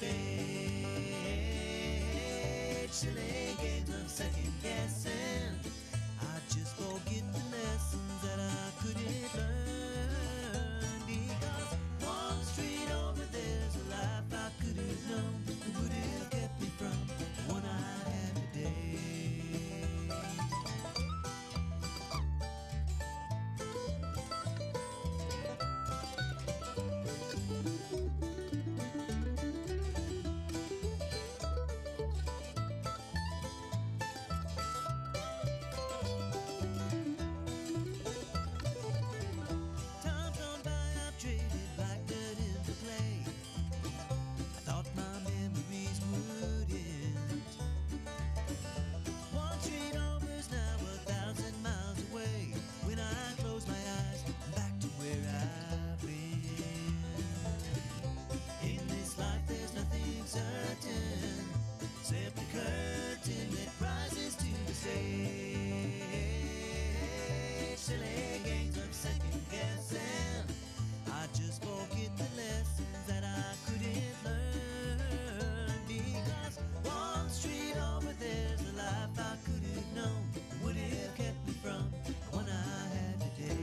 stage. Silly games of second guessing. I just forget the lessons that I couldn't learn. Because one street over there's a life I could have known that would have kept me from the one I had today. Time's gone by, I've traded black dirt into clay. I thought my memories would end. One street over's now 1,000 miles away. When I close my eyes, I'm back to where I've been. In this life there's nothing certain, except the curtain that rises to the stage. Silly games of second guessing. I just forget the lessons that I couldn't learn. Because one street over there's a life I could have known that would have kept me from the one I had today.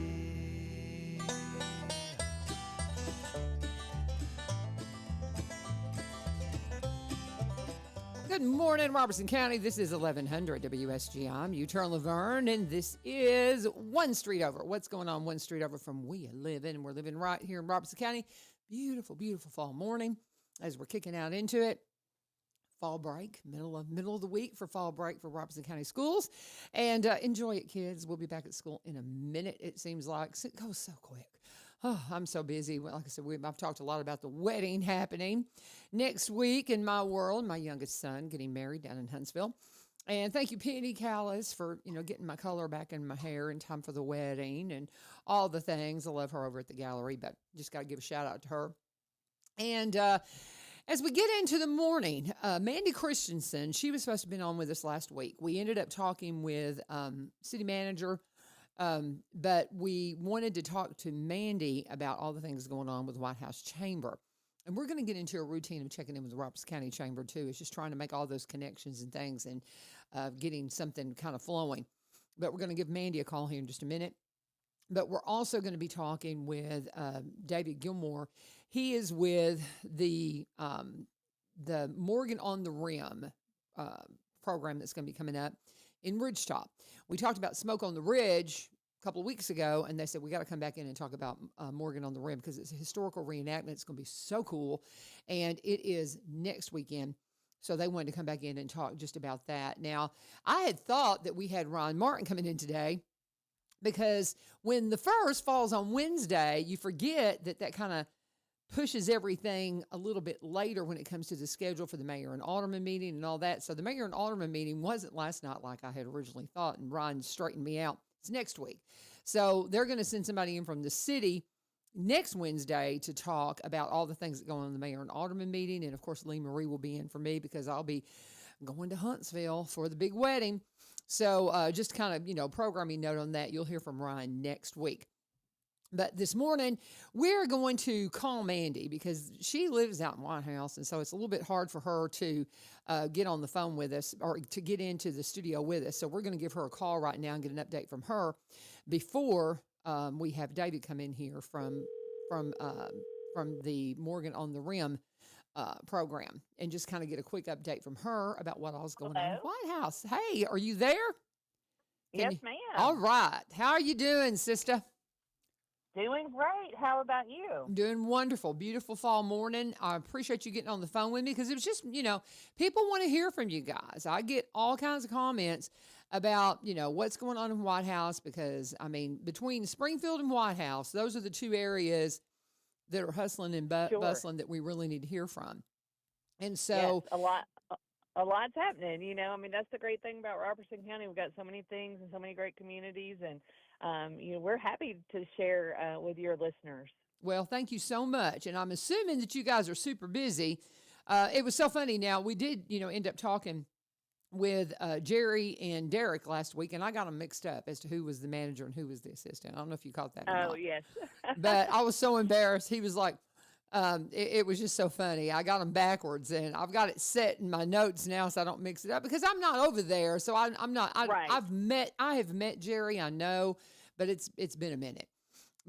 Good morning, Robertson County. This is 1100 WSG. I'm U-Turn LaVern, and this is One Street Over. What's going on One Street Over from We Live In? We're living right here in Robertson County. Beautiful, beautiful fall morning as we're kicking out into it. Fall break, middle of the week for fall break for Robertson County schools. And enjoy it, kids. We'll be back at school in a minute, it seems like. It goes so quick. Oh, I'm so busy. Well, like I said, I've talked a lot about the wedding happening next week in my world. My youngest son getting married down in Huntsville. And thank you, Penny Callis, for, getting my color back in my hair in time for the wedding and all the things. I love her over at the gallery, but just got to give a shout out to her. And as we get into the morning, Mandy Christenson, she was supposed to have been on with us last week. We ended up talking with city manager, but we wanted to talk to Mandy about all the things going on with the White House Chamber. And we're going to get into a routine of checking in with the Robertson County Chamber, too. It's just trying to make all those connections and things and getting something kind of flowing. But we're going to give Mandy a call here in just a minute. But we're also going to be talking with David Gilmore. He is with the Morgan on the Rim program that's going to be coming up in Ridgetop. We talked about Smoke on the Ridge a couple of weeks ago, and they said, we got to come back in and talk about Morgan on the Rim because it's a historical reenactment. It's going to be so cool. And it is next weekend. So they wanted to come back in and talk just about that. Now, I had thought that we had Ron Martin coming in today, because when the first falls on Wednesday, you forget that kind of pushes everything a little bit later when it comes to the schedule for the mayor and alderman meeting and all that. So the mayor and alderman meeting wasn't last night like I had originally thought, and Ryan straightened me out. It's next week. So they're going to send somebody in from the city next Wednesday to talk about all the things that go on in the mayor and alderman meeting. And of course, Lee Marie will be in for me because I'll be going to Huntsville for the big wedding. So just kind of, programming note on that. You'll hear from Ryan next week. But this morning, we're going to call Mandy because she lives out in White House. And so it's a little bit hard for her to get on the phone with us or to get into the studio with us. So we're going to give her a call right now and get an update from her before we have David come in here from the Morgan on the Rim program and just kind of get a quick update from her about what all's going on in the White House. Hey, are you there? Yes, ma'am. All right. How are you doing, sister? Doing great. How about you? I'm doing wonderful. Beautiful fall morning. I appreciate you getting on the phone with me because it was just, people want to hear from you guys. I get all kinds of comments about, what's going on in White House because, between Springfield and White House, those are the two areas that are hustling and bustling that we really need to hear from. And so yes, a lot's happening, that's the great thing about Robertson County. We've got so many things and so many great communities, and we're happy to share with your listeners. Well, thank you so much. And I'm assuming that you guys are super busy. It was so funny. Now, we did, end up talking with Jerry and Derek last week, and I got them mixed up as to who was the manager and who was the assistant. I don't know if you caught that or not. Yes. But I was so embarrassed. He was like, It was just so funny. I got them backwards, and I've got it set in my notes now so I don't mix it up because I'm not over there. So I'm not. Right. I have met Jerry. I know, but it's been a minute.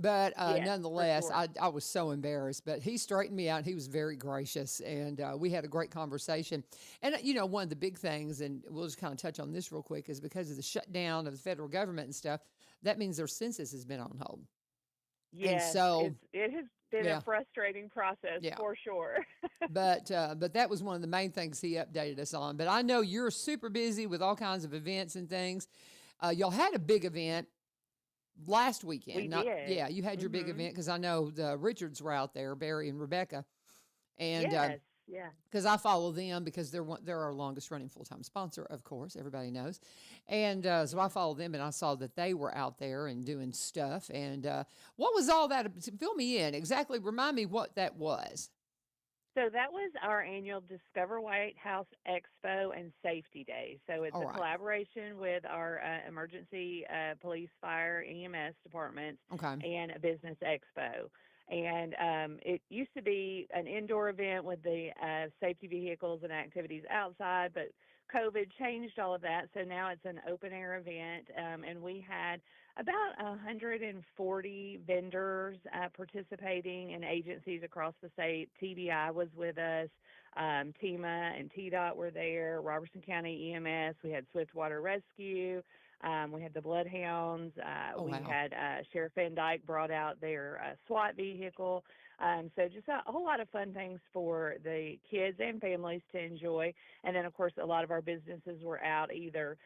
But Yes, for nonetheless, sure. I was so embarrassed. But he straightened me out. He was very gracious, and we had a great conversation. And one of the big things, and we'll just kind of touch on this real quick, is because of the shutdown of the federal government and stuff. That means their census has been on hold, and Yes, so it has been a yeah, frustrating process yeah. for sure. But that was one of the main things he updated us on. But I know you're super busy with all kinds of events and things. Y'all had a big event last We weekend. Not did. Yeah, you had your big Mhm. event because I know the Richards were out there, Barry and Rebecca, and Yes. Yeah. because I follow them because they're our longest running full time sponsor, of course, everybody knows, and so I follow them, and I saw that they were out there and doing stuff. And what was all that? Fill me in exactly. Remind me what that was. So that was our annual Discover White House Expo and Safety Day. So it's All a right. collaboration with our emergency police, fire, EMS departments Okay. and a business expo. And it used to be an indoor event with the safety vehicles and activities outside, but COVID changed all of that. So now it's an open air event, and we had about 140 vendors participating and agencies across the state. TBI was with us. TEMA and TDOT were there. Robertson County EMS. We had Swiftwater Rescue. We had the Bloodhounds. Oh We wow. had Sheriff Van Dyke brought out their SWAT vehicle. So just a whole lot of fun things for the kids and families to enjoy. And then, of course, a lot of our businesses were out either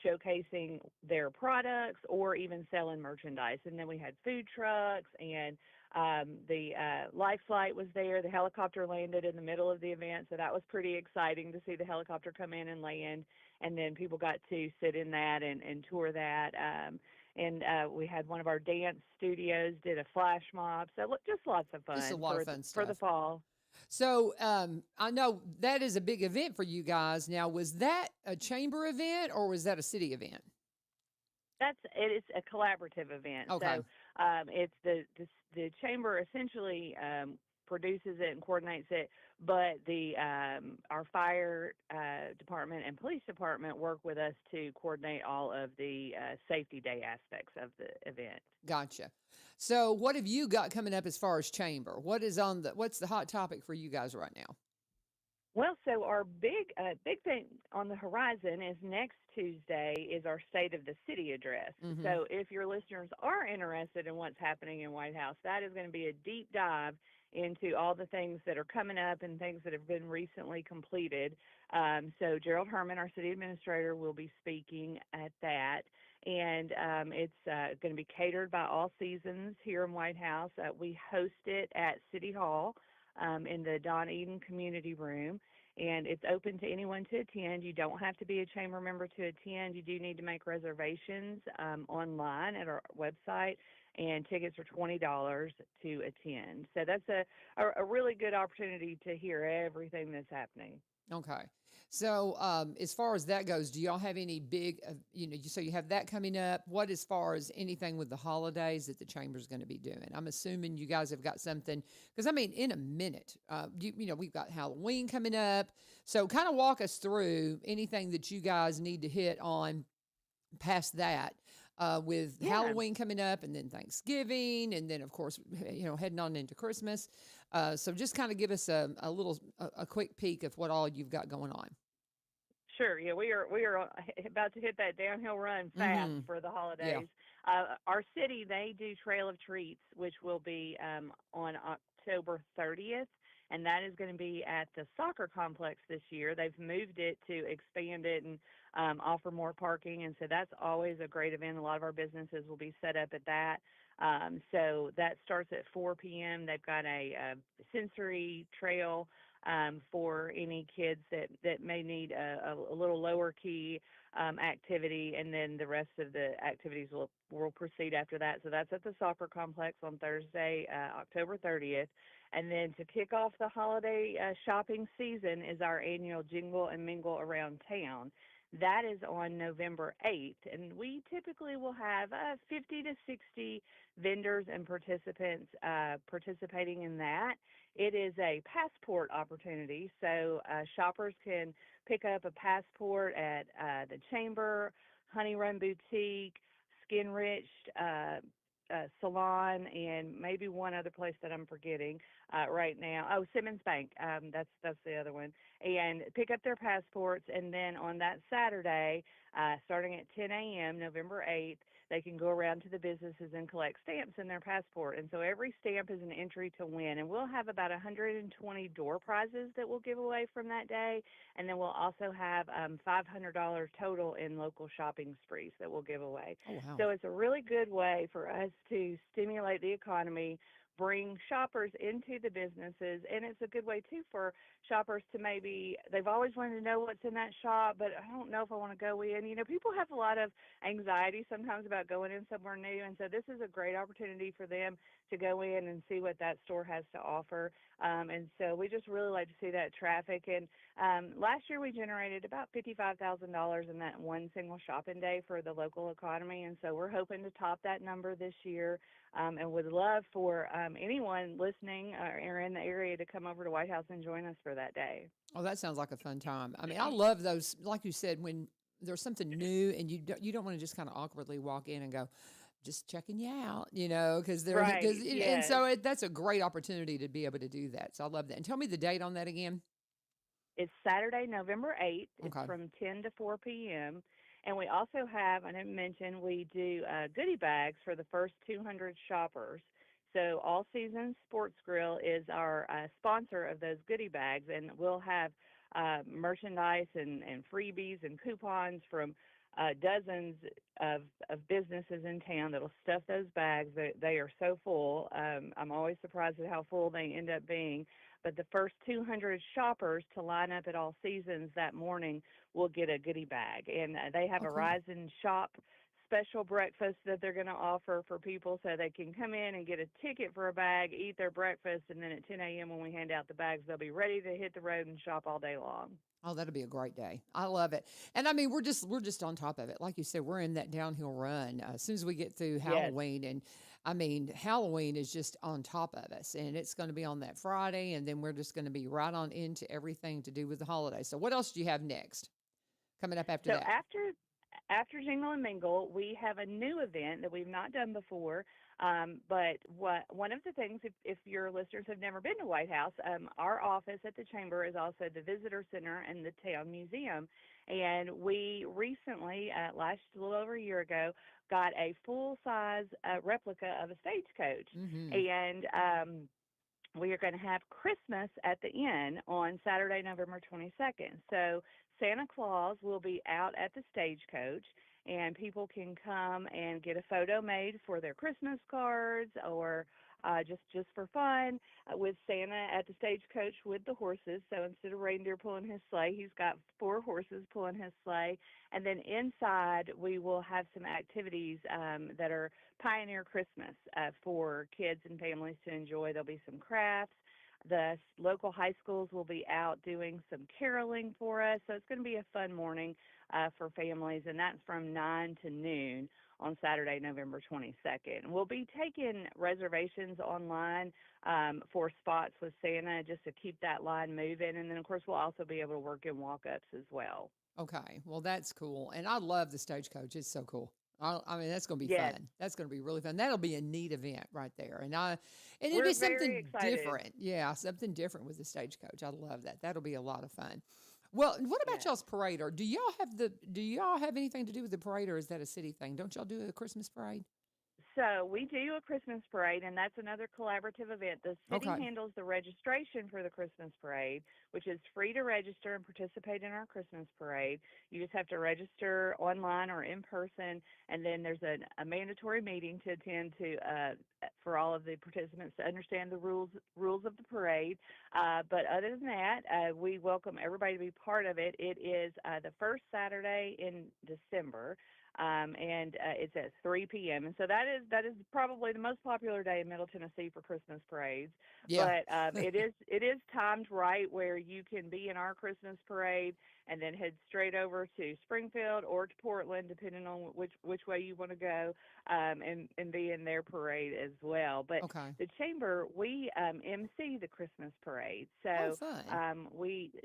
showcasing their products or even selling merchandise. And then we had food trucks and the life flight was there. The helicopter landed in the middle of the event, so that was pretty exciting to see the helicopter come in and land. And then people got to sit in that and tour that. And we had one of our dance studios did a flash mob. So just lots of Just a fun lot of fun for the stuff. fall. So I know that is a big event for you guys. Now, was that a chamber event or was that a city event? It's a collaborative event. Okay. So it's the chamber essentially produces it and coordinates it, but the our fire department and police department work with us to coordinate all of the safety day aspects of the event. Gotcha. So what have you got coming up as far as chamber? What's the hot topic for you guys right now? Well, so our big thing on the horizon is next Tuesday is our State of the City address. Mm-hmm. So if your listeners are interested in what's happening in White House, that is going to be a deep dive into all the things that are coming up and things that have been recently completed. So Gerald Herman, our city administrator, will be speaking at that. And it's going to be catered by All Seasons here in White House. We host it at City Hall in the Don Eden Community Room, and it's open to anyone to attend. You don't have to be a chamber member to attend. You do need to make reservations online at our website, and tickets are $20 to attend. So that's a really good opportunity to hear everything that's happening. Okay. So, as far as that goes, do y'all have any big, so you have that coming up? What as far as anything with the holidays that the chamber's going to be doing? I'm assuming you guys have got something, because I mean, in a minute, we've got Halloween coming up. So, kind of walk us through anything that you guys need to hit on past that. With Yeah. Halloween coming up and then Thanksgiving and then of course heading on into Christmas, so just kind of give us a quick peek of what all you've got going on. Sure. Yeah, we are about to hit that downhill run fast Mm-hmm. for the Yeah. holidays. Our city they do Trail of Treats, which will be on October 30th, and that is going to be at the soccer complex this year. They've moved it to expand it and offer more parking, and so that's always a great event. A lot of our businesses will be set up at that. So that starts at 4 p.m. They've got a sensory trail for any kids that may need a little lower key activity, and then the rest of the activities will proceed after that. So that's at the soccer complex on Thursday, October 30th. And then to kick off the holiday shopping season is our annual Jingle and Mingle Around Town. That is on November 8th, and we typically will have 50 to 60 vendors and participants participating in that. It is a passport opportunity, so shoppers can pick up a passport at the Chamber, Honey Run Boutique, Skin Rich Salon, and maybe one other place that I'm forgetting right now. Oh, Simmons Bank. That's the other one. And pick up their passports, and then on that Saturday, starting at 10 a.m., November 8th, they can go around to the businesses and collect stamps in their passport. And so every stamp is an entry to win. And we'll have about 120 door prizes that we'll give away from that day. And then we'll also have $500 total in local shopping sprees that we'll give away. Oh, wow. So it's a really good way for us to stimulate the economy, bring shoppers into the businesses, and it's a good way too for shoppers to maybe, they've always wanted to know what's in that shop, but I don't know if I want to go in. You know, people have a lot of anxiety sometimes about going in somewhere new, and so this is a great opportunity for them to go in and see what that store has to offer. And so we just really like to see that traffic. And last year we generated about $55,000 in that one single shopping day for the local economy, and so we're hoping to top that number this year, and would love for anyone listening or in the area to come over to White House and join us for that day. Oh, that sounds like a fun time. I mean, I love those, like you said, when there's something new and you don't want to just kind of awkwardly walk in and go, just checking you out, you know, because they're, Right, and yes. so that's a great opportunity to be able to do that. So I love that. And tell me the date on that again. It's Saturday, November 8th. It's Okay. from 10 to 4 p.m. And we also have, I didn't mention, we do goodie bags for the first 200 shoppers. So All Seasons Sports Grill is our sponsor of those goodie bags, and we'll have merchandise and freebies and coupons from dozens of businesses in town that'll stuff those bags. They are so full. I'm always surprised at how full they end up being. But the first 200 shoppers to line up at All Seasons that morning will get a goodie bag. And they have Oh, a cool. Rise and Shop special breakfast that they're going to offer for people, so they can come in and get a ticket for a bag, eat their breakfast, and then at 10 a.m. when we hand out the bags, they'll be ready to hit the road and shop all day long. Oh, that'll be a great day. I love it. And I mean, we're just on top of it. Like you said, we're in that downhill run as soon as we get through Yes. Halloween. And I mean, Halloween is just on top of us, and it's going to be on that Friday, and then we're just going to be right on into everything to do with the holiday. So what else do you have next coming up after So that? after Jingle and Mingle, we have a new event that we've not done before. But one of the things, if your listeners have never been to White House, our office at the Chamber is also the Visitor Center and the Town Museum. And we recently, a little over a year ago, got a full-size replica of a stagecoach. Mm-hmm. And we are going to have Christmas at the Inn on Saturday, November 22nd. So Santa Claus will be out at the stagecoach, and people can come and get a photo made for their Christmas cards, or just for fun, with Santa at the stagecoach with the horses. So instead of reindeer pulling his sleigh, he's got 4 horses pulling his sleigh. And then inside, we will have some activities that are Pioneer Christmas for kids and families to enjoy. There'll be some crafts. The local high schools will be out doing some caroling for us. So it's going to be a fun morning for families, and that's from 9 to noon on Saturday, November 22nd. We'll be taking reservations online for spots with Santa just to keep that line moving. And then, of course, we'll also be able to work in walk-ups as well. Okay. Well, that's cool. And I love the stagecoach. It's so cool. I mean, that's going to be Yes, fun. That's going to be really fun. That'll be a neat event right there. And it'll be we're very something excited. different. Yeah, something different with the stagecoach. I love that. That'll be a lot of fun. Well, what about Yes. y'all's parade? Or do y'all have anything to do with the parade, or is that a city thing? Don't y'all do a Christmas parade? So we do a Christmas parade, and that's another collaborative event. The city Okay. handles the registration for the Christmas parade, which is free to register and participate in our Christmas parade. You just have to register online or in person, and then there's a mandatory meeting to attend for all of the participants to understand the rules of the parade. But other than that, we welcome everybody to be part of it. It is the first Saturday in December. And it's at 3 p.m. And so that is probably the most popular day in Middle Tennessee for Christmas parades. Yeah. But it is timed right where you can be in our Christmas parade and then head straight over to Springfield or to Portland, depending on which way you want to go, and be in their parade as well. But Okay. the chamber, we MC the Christmas parade. Oh, So fun.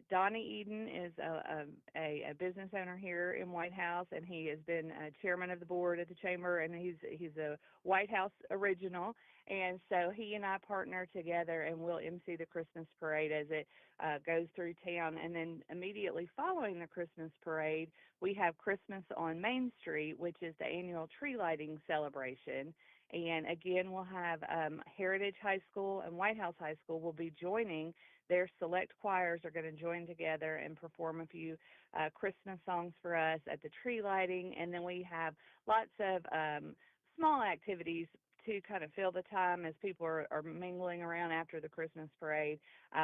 Donnie Eden is a business owner here in White House, and he has been chairman of the board at the chamber, and he's a White House original. And so he and I partner together, and we'll MC the Christmas parade as it goes through town. And then immediately following the Christmas parade, we have Christmas on Main Street, which is the annual tree lighting celebration. And again, we'll have Heritage High School and White House High School will be joining. Their select choirs are going to join together and perform a few Christmas songs for us at the tree lighting. And then we have lots of small activities to kind of fill the time as people are mingling around after the Christmas parade.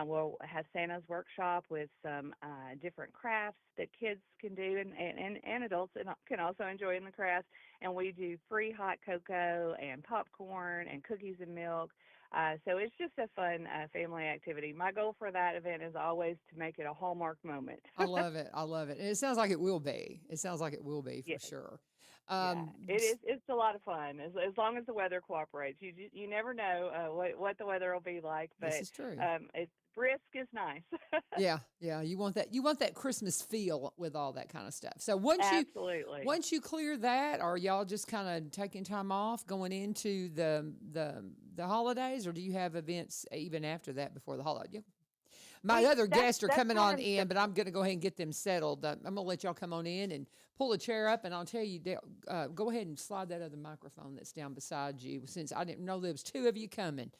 We'll have Santa's workshop with some different crafts that kids can do, and adults can also enjoy in the crafts. And we do free hot cocoa and popcorn and cookies and milk. So it's just a fun family activity. My goal for that event is always to make it a Hallmark moment. I love it. I love it. And it sounds like it will be. It sounds like it will be for Yes. sure. Yeah, it is. It's a lot of fun as long as the weather cooperates. You never know what the weather will be like, but This is true. it's brisk is nice. Yeah, yeah. You want that Christmas feel with all that kind of stuff. So Absolutely. once you clear that, are y'all just kind of taking time off going into the holidays, or do you have events even after that before the holiday? My other guests are coming on in, but I'm going to go ahead and get them settled. I'm going to let y'all come on in and pull a chair up, and I'll tell you, go ahead and slide that other microphone that's down beside you, since I didn't know there was two of you coming.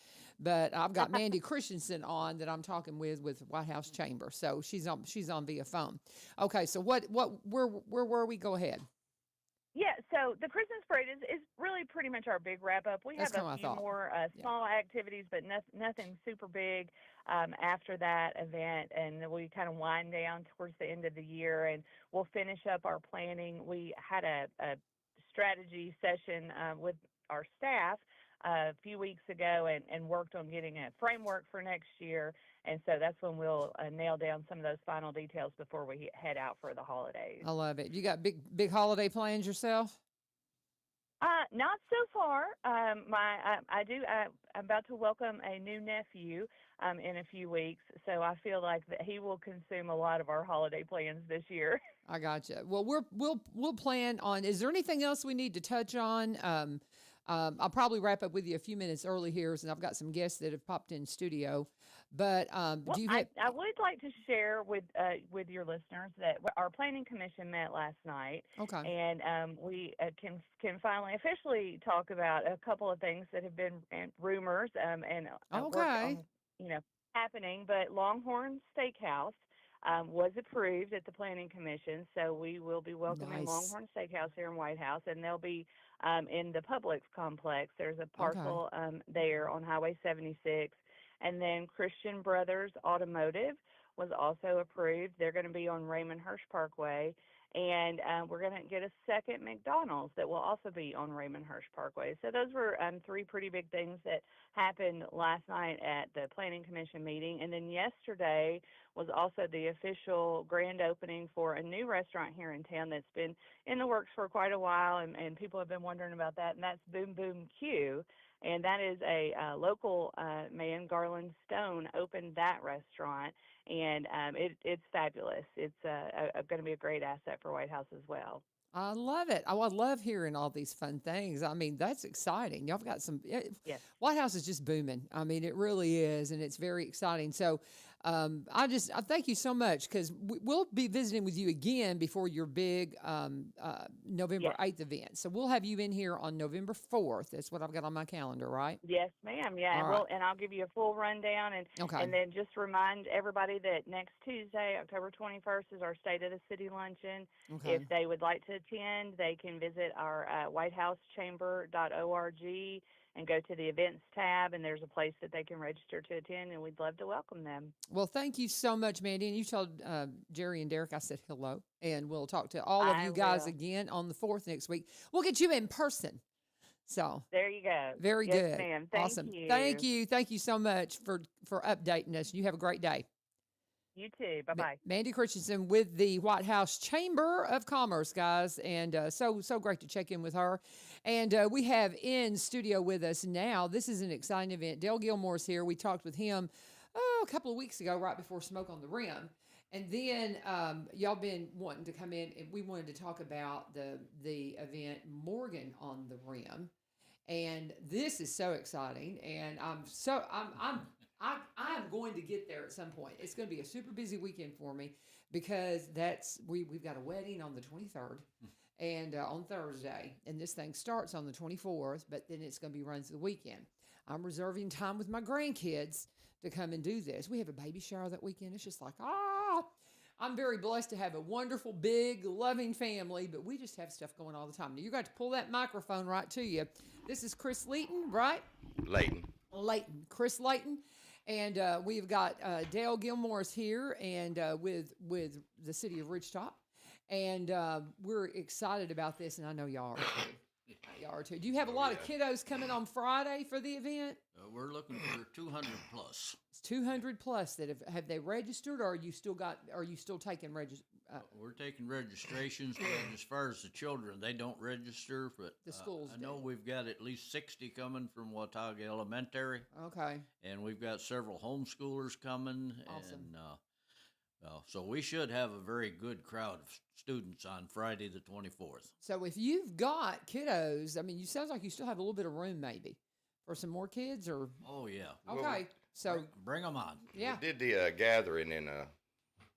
But I've got Mandy Christenson on that I'm talking with White House Chamber, so she's on via phone. Okay, so where were we? Go ahead. Yeah, so the Christmas parade is really pretty much our big wrap up. We That's have kinda a what I few thought. more small activities, but nothing super big after that event, and we kind of wind down towards the end of the year, and we'll finish up our planning. We had a strategy session with our staff a few weeks ago and worked on getting a framework for next year. And so that's when we'll nail down some of those final details before we head out for the holidays. I love it. You got big holiday plans yourself? Not so far. I'm about to welcome a new nephew in a few weeks, so I feel like that he will consume a lot of our holiday plans this year. I gotcha. Well, we'll plan on. Is there anything else we need to touch on? I'll probably wrap up with you a few minutes early here, and I've got some guests that have popped in studio. But Well, do you have? I would like to share with your listeners that our planning commission met last night, Okay. and we can finally officially talk about a couple of things that have been rumors and work Okay. on happening. But Longhorn Steakhouse was approved at the planning commission, so we will be welcoming Nice. Longhorn Steakhouse here in White House, and they'll be in the Publix complex. There's a Okay. parcel there on Highway 76. And then Christian Brothers Automotive was also approved. They're going to be on Raymond Hirsch Parkway. And we're going to get a second McDonald's that will also be on Raymond Hirsch Parkway. So those were three pretty big things that happened last night at the Planning Commission meeting. And then yesterday was also the official grand opening for a new restaurant here in town that's been in the works for quite a while, and people have been wondering about that, and that's Boom Boom Q. And that is a local man, Garland Stone, opened that restaurant, and it's fabulous. It's going to be a great asset for White House as well. I love it. Oh, I love hearing all these fun things. I mean, that's exciting. Y'all got some. Yes. White House is just booming. I mean, it really is, and it's very exciting. So, I thank you so much, because we'll be visiting with you again before your big November 8th event. So we'll have you in here on November 4th. That's what I've got on my calendar, right? Yes, ma'am. Yeah, All right. and I'll give you a full rundown, and Okay. then just remind everybody that next Tuesday, October 21st, is our State of the City luncheon. Okay. If they would like to attend, they can visit our whitehousechamber.org and go to the events tab, and there's a place that they can register to attend, and we'd love to welcome them. Well, thank you so much, Mandy. And you told Jerry and Derek I said hello, and we'll talk to all of I you guys will. again on the 4th next week. We'll get you in person. So There you go. very Yes, good. ma'am. Thank Awesome. you. Thank you. Thank you so much for updating us. You have a great day. You too. Bye bye. Mandy Christenson with the White House Chamber of Commerce, guys, and so great to check in with her. And we have in studio with us now. This is an exciting event. Dale Gilmore's here. We talked with him a couple of weeks ago, right before Smoke on the Rim, and then y'all been wanting to come in, and we wanted to talk about the event Morgan on the Rim, and this is so exciting, and I'm going to get there at some point. It's going to be a super busy weekend for me because we've got a wedding on the 23rd and on Thursday, and this thing starts on the 24th, but then it's going to be run through the weekend. I'm reserving time with my grandkids to come and do this. We have a baby shower that weekend. It's just like, I'm very blessed to have a wonderful, big, loving family, but we just have stuff going all the time. Now, you got to pull that microphone right to you. This is Chris Leighton, right? Leighton. Chris Leighton. And we've got Dale Gilmore's here and with the city of Ridgetop. And we're excited about this, and I know y'all are too. Y'all are too. Do you have a lot of kiddos coming on Friday for the event? We're looking for 200 plus. It's 200 plus that have they registered, or are you still taking We're taking registrations, but as far as the children, they don't register. But the schools I know we've got at least 60 coming from Watauga Elementary. Okay. And we've got several homeschoolers coming. Awesome. And so we should have a very good crowd of students on Friday the 24th. So if you've got kiddos, I mean, you sounds like you still have a little bit of room maybe for some more kids, or oh yeah. Okay. So bring them on. Yeah. We did the gathering in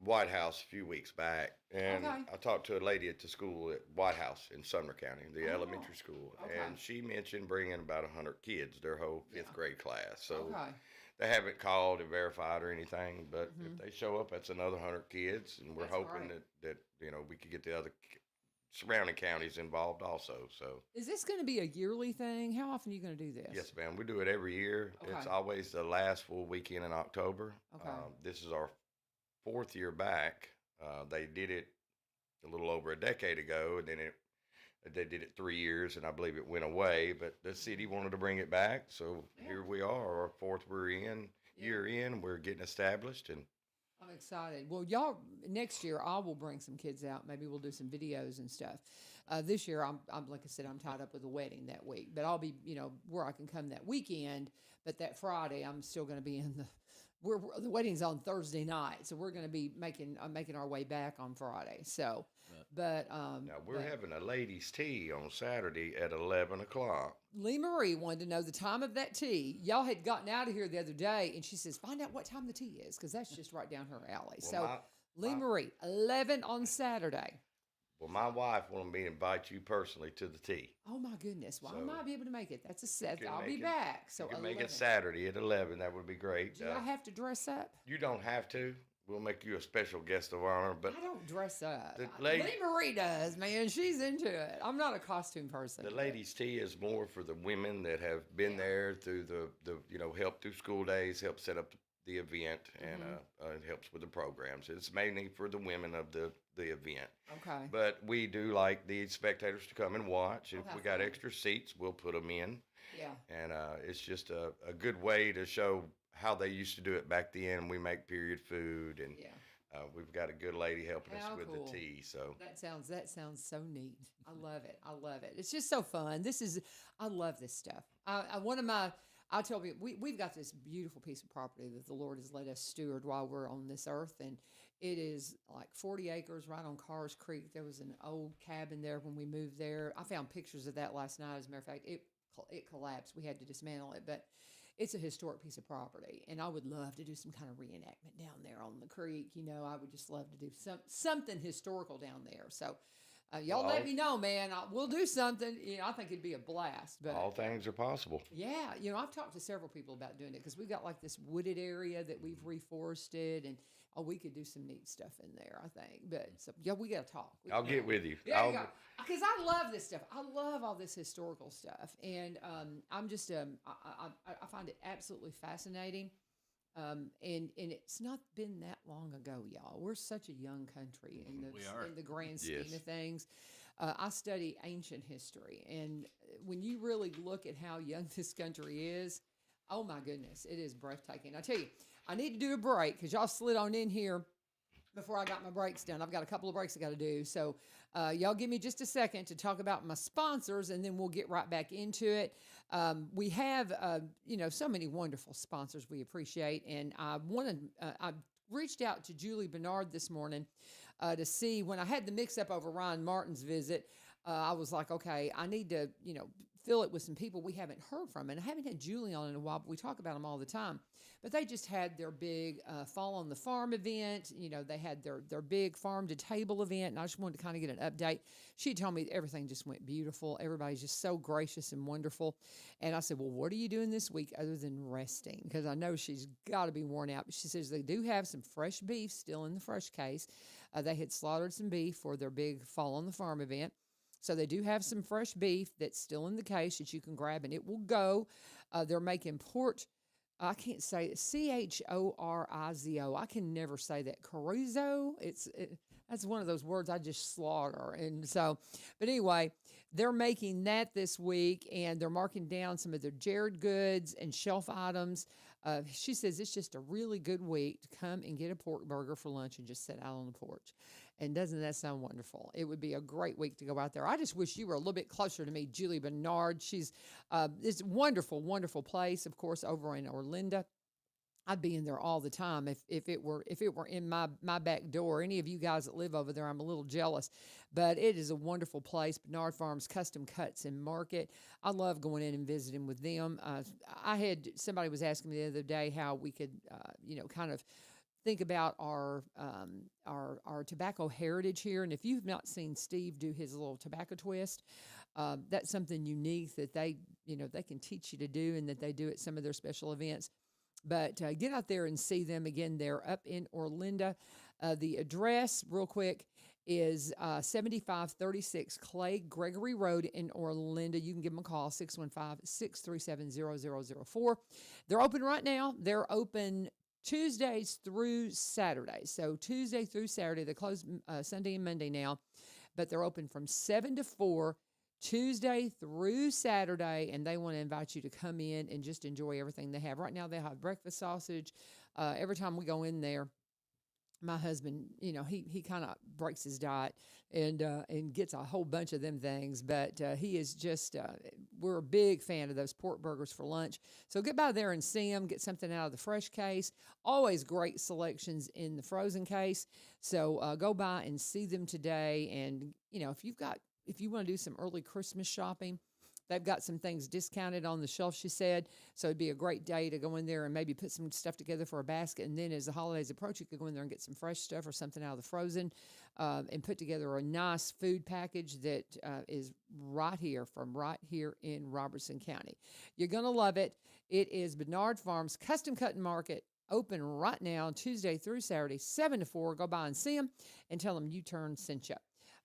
White House a few weeks back, and Okay. I talked to a lady at the school at White House in Sumner County, the elementary school, Okay. and she mentioned bringing about 100 kids, their whole fifth grade class. So Okay. they haven't called and verified or anything, but Mhm. if they show up, that's another 100 kids, and we're That's hoping great. that we could get the other surrounding counties involved also. So Is this going to be a yearly thing? How often are you going to do this? yes, ma'am, we do it every year. Okay. It's always the last full weekend in October. Okay. This is our 4th year back. They did it a little over a decade ago, and then they did it 3 years, and I believe it went away. But the city wanted to bring it back, so here we are. Our 4th year in. We're getting established, and I'm excited. Well, y'all, next year I will bring some kids out. Maybe we'll do some videos and stuff. This year, I'm like I said, I'm tied up with a wedding that week, but I'll be, where I can come that weekend. But that Friday, I'm still going to be in the wedding's on Thursday night, so we're going to be making our way back on Friday. So, but now we're having a ladies' tea on Saturday at 11 o'clock. Lee Marie wanted to know the time of that tea. Y'all had gotten out of here the other day, and she says, find out what time the tea is, because that's just right down her alley. Well, So, Lee Marie, 11 on Saturday. Well, my wife wanted me to invite you personally to the tea. Oh, my goodness. Well, I So, might be able to make it. That's a set. can I'll be make it. back. So, You can 11. make it Saturday at 11. That would be great. Do I have to dress up? You don't have to. We'll make you a special guest of honor, but I don't dress up. the Lee lady- Marie does, man. She's into it. I'm not a costume person. the ladies' tea is more for the women that have been there through the help through school days, help set up the event, and it helps with the programs. It's mainly for the women of the event. Okay. But we do like the spectators to come and watch. If Okay, we got fine. extra seats, we'll put them in. Yeah. And it's just a good way to show how they used to do it back then. We make period food, and Yeah. we've got a good lady helping How us with cool. the tea. So That sounds so neat. I love it. I love it. It's just so fun. I love this stuff. I tell you, we've got this beautiful piece of property that the Lord has let us steward while we're on this earth, and it is like 40 acres right on Carrs Creek. There was an old cabin there when we moved there. I found pictures of that last night. As a matter of fact, it collapsed. We had to dismantle it, but it's a historic piece of property, and I would love to do some kind of reenactment down there on the creek. I would just love to do something historical down there. So, y'all let me know, man. We'll do something. I think it'd be a blast. But all things are possible. yeah, I've talked to several people about doing it because we've got like this wooded area that we've reforested, and we could do some neat stuff in there, I think. But so yeah, we got to talk. I'll get with you. There you go. Because I love this stuff. I love all this historical stuff, and I'm just I find it absolutely fascinating. And it's not been that long ago, y'all. We're such a young country in the grand scheme Yes. of things. I study ancient history, and when you really look at how young this country is, oh my goodness, it is breathtaking. I tell you, I need to do a break because y'all slid on in here before I got my breaks done. I've got a couple of breaks I got to do. So y'all give me just a second to talk about my sponsors, and then we'll get right back into it. We have, so many wonderful sponsors we appreciate. And I reached out to Julie Bernard this morning to see, when I had the mix-up over Ryan Martin's visit, I was like, okay, I need to, fill it with some people we haven't heard from. And I haven't had Julie on in a while, but we talk about them all the time. But they just had their big Fall on the Farm event. They had their big farm to table event. And I just wanted to kind of get an update. She told me everything just went beautiful. Everybody's just so gracious and wonderful. And I said, well, what are you doing this week other than resting? Because I know she's got to be worn out. But she says they do have some fresh beef still in the fresh case. They had slaughtered some beef for their big Fall on the Farm event. So they do have some fresh beef that's still in the case that you can grab, and it will go. They're making I can't say it, Chorizo. I can never say that. Chorizo. That's one of those words I just slaughter. And so, but anyway, they're making that this week, and they're marking down some of their Jared goods and shelf items. She says it's just a really good week to come and get a pork burger for lunch and just sit out on the porch. And doesn't that sound wonderful? It would be a great week to go out there. I just wish you were a little bit closer to me, Julie Bernard. She's it's a wonderful, wonderful place, of course, over in Orlando. I'd be in there all the time if it were in my back door. Any of you guys that live over there, I'm a little jealous, but it is a wonderful place. Bernard Farms Custom Cuts and Market. I love going in and visiting with them. Somebody was asking me the other day how we could, kind of think about our tobacco heritage here. And if you've not seen Steve do his little tobacco twist, that's something unique that they can teach you to do, and that they do at some of their special events. But get out there and see them again. They're up in Orlando. The address, real quick, is 7536 Clay Gregory Road in Orlando. You can give them a call, 615-637-0004. They're open right now. They're open Tuesdays through Saturdays. So Tuesday through Saturday. They close Sunday and Monday now. But they're open from 7 to 4 Tuesday through Saturday, and they want to invite you to come in and just enjoy everything they have. Right now they have breakfast sausage. Every time we go in there, my husband, he kind of breaks his diet and gets a whole bunch of them things, but he is just, we're a big fan of those pork burgers for lunch. So get by there and see them, get something out of the fresh case. Always great selections in the frozen case. So go by and see them today. And, if you want to do some early Christmas shopping, they've got some things discounted on the shelf, she said. So it'd be a great day to go in there and maybe put some stuff together for a basket. And then as the holidays approach, you could go in there and get some fresh stuff or something out of the frozen and put together a nice food package that is right here in Robertson County. You're going to love it. It is Bernard Farms Custom Cut and Market, open right now, Tuesday through Saturday, 7 to 4. Go by and see them and tell them U-Turn sent you.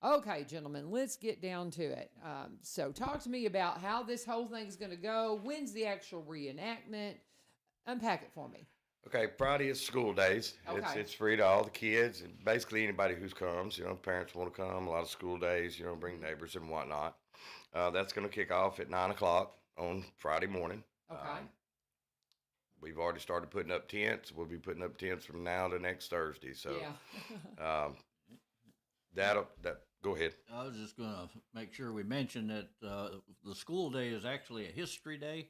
Okay, gentlemen, let's get down to it. So talk to me about how this whole thing is going to go. When's the actual reenactment? Unpack it for me. Okay, Friday is school days. Okay. It's free to all the kids and basically anybody who comes. Parents want to come. A lot of school days. Bring neighbors and whatnot. That's going to kick off at 9 o'clock on Friday morning. Okay. We've already started putting up tents. We'll be putting up tents from now to next Thursday. So, yeah. Go ahead. I was just going to make sure we mention that the school day is actually a history day.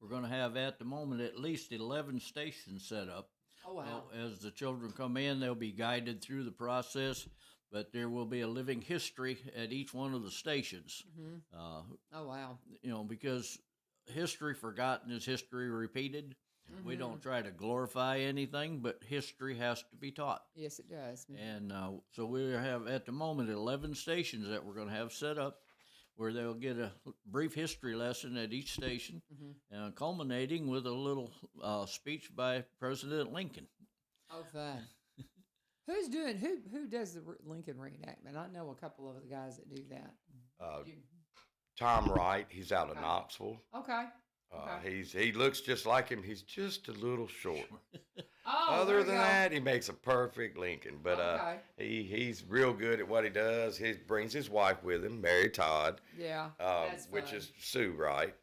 We're going to have at the moment at least 11 stations set up. Oh, wow. As the children come in, they'll be guided through the process, but there will be a living history at each one of the stations. Mm-hmm. Oh, wow. Because history forgotten is history repeated. Mm-hmm. We don't try to glorify anything, but history has to be taught. Yes, it does. And so we have at the moment 11 stations that we're going to have set up where they'll get a brief history lesson at each station, culminating with a little speech by President Lincoln. Oh, fun. Who does the Lincoln reenactment? I know a couple of the guys that do that. Tom Wright, he's out of Knoxville. Okay. He looks just like him. He's just a little short. Other than that, he makes a perfect Lincoln. But he's real good at what he does. He brings his wife with him, Mary Todd. Yeah, which is Sue Wright.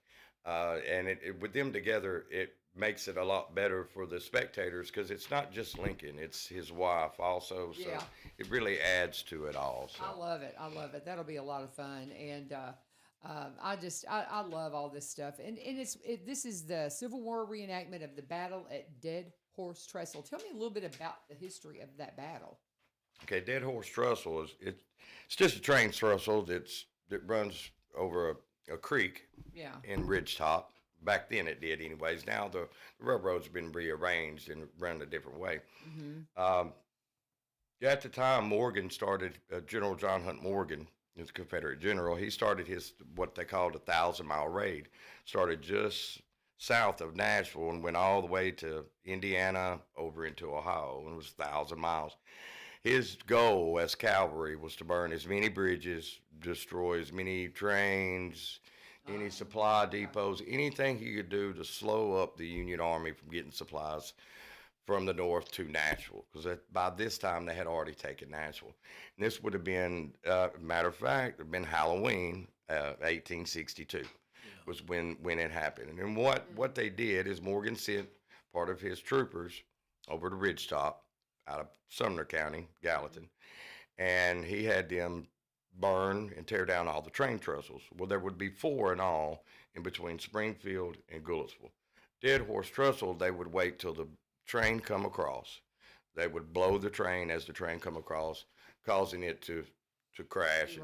And with them together, it makes it a lot better for the spectators because it's not just Lincoln; it's his wife also. So Yeah. it really adds to it all. So. I love it. I love it. That'll be a lot of fun. And I love all this stuff. And this is the Civil War reenactment of the battle at Dead Horse Trestle. Tell me a little bit about the history of that battle. Okay, Dead Horse Trestle it's just a train trestle that runs over a creek Yeah. in Ridgetop. Back then it did, anyways. Now the railroads have been rearranged and run a different way. At the time, Morgan started, General John Hunt Morgan, his Confederate general, he started his, what they called a 1,000-mile raid. Started just south of Nashville and went all the way to Indiana over into Ohio, and it was 1,000 miles. His goal as cavalry was to burn as many bridges, destroy as many trains, any supply depots, anything he could do to slow up the Union Army from getting supplies from the north to Nashville, because by this time they had already taken Nashville. And this would have been, matter of fact, been Halloween, 1862, was when it happened. And what they did is Morgan sent part of his troopers over to Ridgetop out of Sumner County, Gallatin, and he had them burn and tear down all the train trestles. Well, there would be 4 in all in between Springfield and Goodlettsville. Dead Horse Trestle, they would wait till the train come across. They would blow the train as the train come across, causing it to crash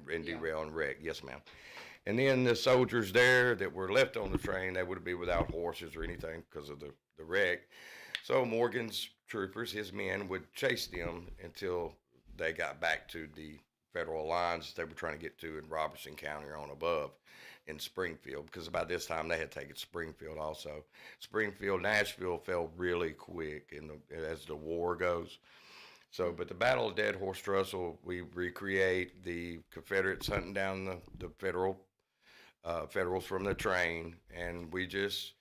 and derail and wreck. Yes, ma'am. And then the soldiers there that were left on the train, they would be without horses or anything because of the wreck. So Morgan's troopers, his men, would chase them until they got back to the federal lines they were trying to get to in Robertson County or on above in Springfield, because by this time they had taken Springfield also. Springfield, Nashville fell really quick as the war goes. So, but the Battle of Dead Horse Trestle, we recreate the Confederates hunting down the Federals from the train, and we just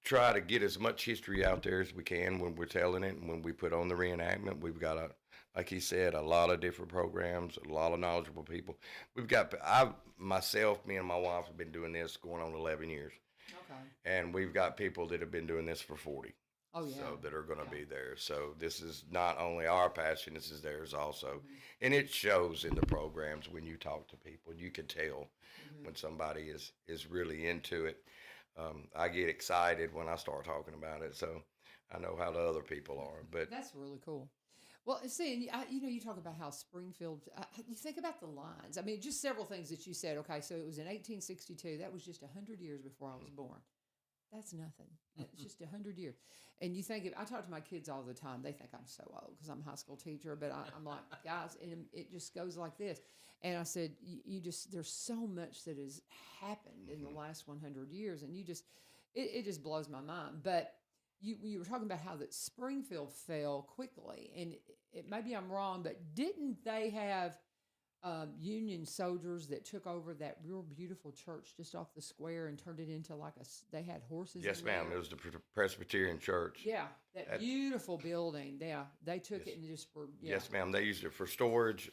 try to get as much history out there as we can when we're telling it, and when we put on the reenactment. We've got like he said, a lot of different programs, a lot of knowledgeable people. We've got, me and my wife have been doing this going on 11 years. Okay. And we've got people that have been doing this for 40. Oh, yeah. So that are going to be there. So this is not only our passion, this is theirs also. And it shows in the programs when you talk to people. You can tell when somebody is really into it. I get excited when I start talking about it. So I know how the other people are. But that's really cool. Well, see, you talk about how Springfield, you think about the lines. I mean, just several things that you said. Okay, so it was in 1862. That was just 100 years before I was born. That's nothing. It's just 100 years. And you think, I talk to my kids all the time. They think I'm so old because I'm a high school teacher. But I'm like, guys, and it just goes like this. And I said, there's so much that has happened in the last 100 years. And it just blows my mind. But you were talking about how that Springfield fell quickly, and maybe I'm wrong, but didn't they have Union soldiers that took over that real beautiful church just off the square and turned it into they had horses? Yes, in ma'am. there? It was the Presbyterian Church. Yeah, that beautiful building. Yeah, they took it and just were. Yeah. Yes, ma'am. They used it for storage.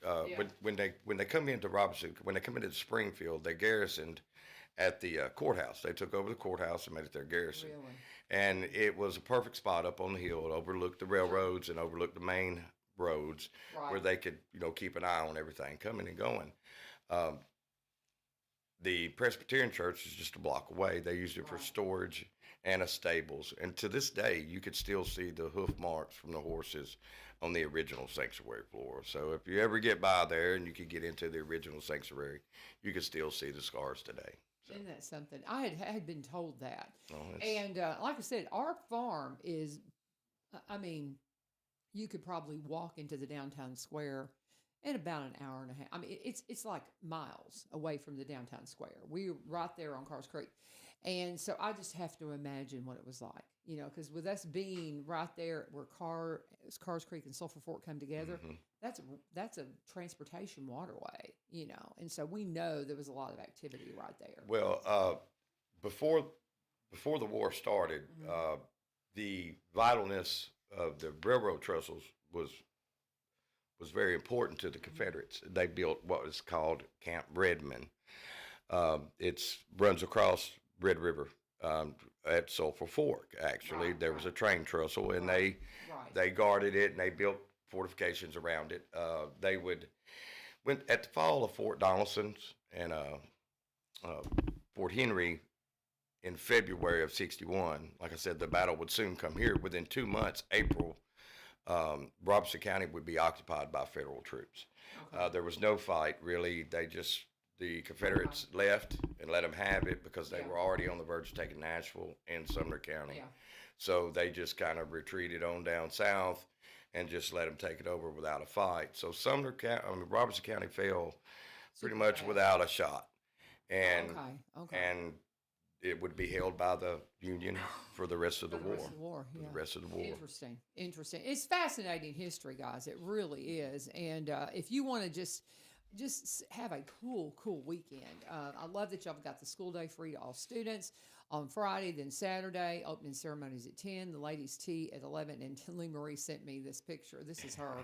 When they come into Robertson, when they come into Springfield, they garrisoned at the courthouse. They took over the courthouse and made it their garrison. Really? And it was a perfect spot up on the hill. It overlooked the railroads and overlooked the main roads, where they could, keep an eye on everything coming and going. The Presbyterian Church is just a block away. They used it for storage and a stables. And to this day, you could still see the hoof marks from the horses on the original sanctuary floor. So if you ever get by there and you could get into the original sanctuary, you could still see the scars today. So. Isn't that something? I had been told that. And like I said, our farm is, you could probably walk into the downtown square in about an hour and a half. I mean, it's like miles away from the downtown square. We're right there on Carrs Creek. And so I just have to imagine what it was like, because with us being right there where Carrs Creek and Sulphur Fork come together, that's a transportation waterway, and so we know there was a lot of activity right there. Well, before the war started, the vitalness of the railroad trestles was very important to the Confederates. They built what was called Camp Redmond. It runs across Red River at Sulphur Fork. Actually, Right, there was a right. train trestle, and Right. they guarded it and they built fortifications around it. They would went at the fall of Fort Donelson's and uh, Fort Henry in February of '61. Like I said, the battle would soon come here. Within 2 months, April, Robeson County would be occupied by federal troops. Okay. There was no fight really. The Confederates left and let them have it because they Yeah. were already on the verge of taking Nashville and Sumner County. Yeah. So they just kind of retreated on down south and just let them take it over without a fight. So Robeson County fell pretty Super much fast. without a shot, and Okay. Okay. and it would be held by the Union for the rest of the For the war. rest of the war, For yeah. the rest of the war. Interesting. Interesting. It's fascinating history, guys. It really is. And if you want to just have a cool weekend. I love that y'all got the school day free to all students on Friday, then Saturday, opening ceremonies at 10, the ladies' tea at 11. And Lee Marie sent me this picture. This is her.